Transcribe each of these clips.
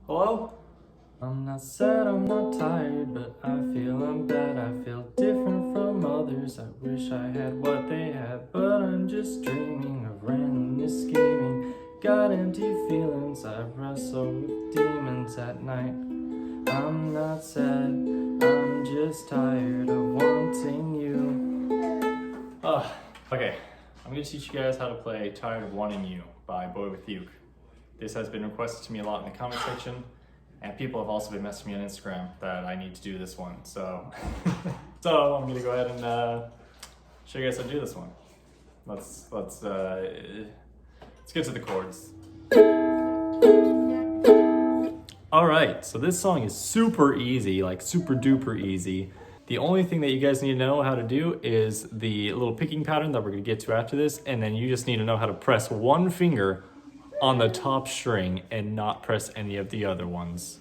Hello? I'm not sad, I'm not tired, but I feel I'm bad. I feel different from others. I wish I had what they had, but I'm just dreaming of randomness scheming. Got empty feelings, I wrestle with demons at night. I'm not sad, I'm just tired of wanting you. Okay, I'm gonna teach you guys how to play Tired of Wanting You by Boywithuke. This has been requested to me a lot in the comment section, and people have also been messaging me on Instagram that I need to do this one. So, I'm gonna go ahead and show you guys how to do this one. Let's get to the chords. All right, so this song is super easy, like super duper easy. The only thing that you guys need to know how to do is the little picking pattern that we're gonna get to after this, and then you just need to know how to press one finger on the top string and not press any of the other ones.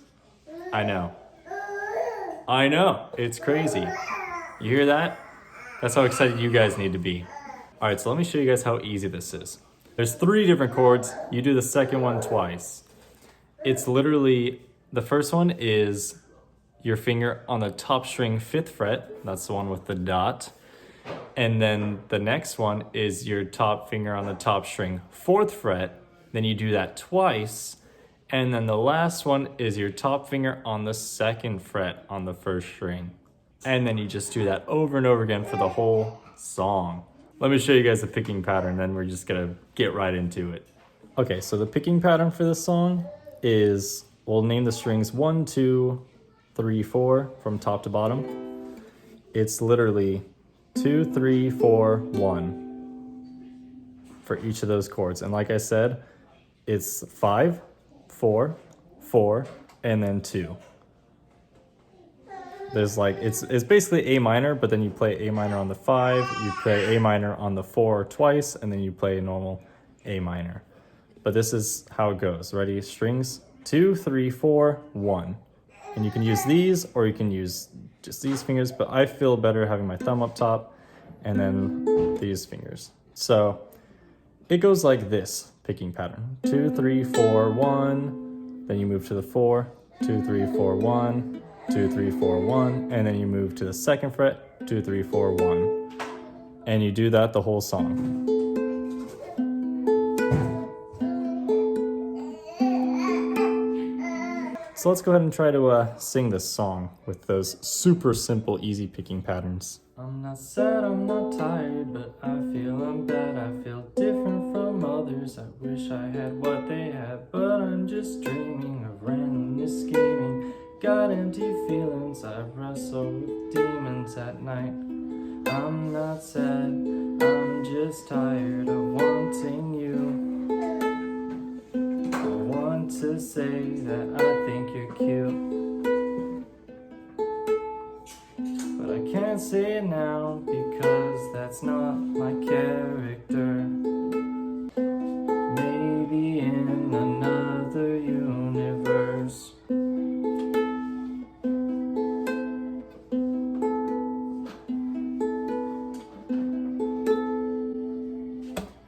I know, it's crazy. You hear that? That's how excited you guys need to be. All right, so let me show you guys how easy this is. There's 3 different chords. You do the second one twice. It's literally, the first one is your finger on the top string 5th fret. That's the one with the dot. And then the next one is your top finger on the top string 4th fret. Then you do that twice. And then the last one is your top finger on the 2nd fret on the 1st string. And then you just do that over and over again for the whole song. Let me show you guys the picking pattern, then we're just gonna get right into it. Okay, so the picking pattern for this song is, we'll name the strings 1, 2, 3, 4 from top to bottom. It's literally 2, 3, 4, 1 for each of those chords. And like I said, it's 5, 4, 4, and then 2. There's like, it's basically A minor, but then you play A minor on the 5, you play A minor on the 4 twice, and then you play a normal A minor. But this is how it goes. Ready? Strings 2, 3, 4, 1. And you can use these, or you can use just these fingers, but I feel better having my thumb up top and then these fingers. So it goes like this picking pattern. 2, 3, 4, 1. Then you move to the 4, 2, 3, 4, 1, 2, 3, 4, 1. And then you move to the 2nd fret, 2, 3, 4, 1. And you do that the whole song. So let's go ahead and try to sing this song with those super simple, easy picking patterns. I'm not sad, I'm not tired, but I feel I'm bad. I feel different from others. I wish I had what they had, but I'm just dreaming of randomness scheming. Got empty feelings, I wrestle with demons at night. I'm not sad, I'm just tired of wanting you. To say that I think you're cute, but I can't say it now because that's not my character. Maybe in another universe.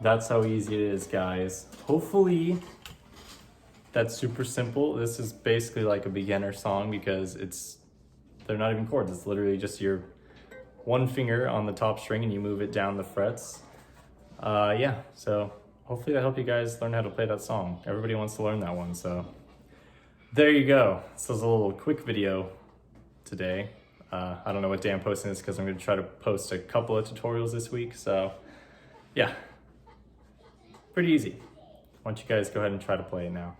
That's how easy it is, guys. Hopefully that's super simple. This is basically like a beginner song because they're not even chords. It's literally just your one finger on the top string and you move it down the frets. Yeah, so hopefully that helped you guys learn how to play that song. Everybody wants to learn that one, so there you go. This was a little quick video today. I don't know what day I'm posting this because I'm gonna try to post a couple of tutorials this week, so yeah, pretty easy. Why don't you guys go ahead and try to play it now.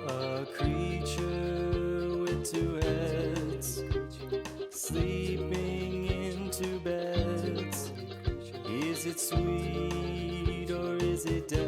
A creature with 2 heads, sleeping in 2 beds. Is it sweet or is it dead?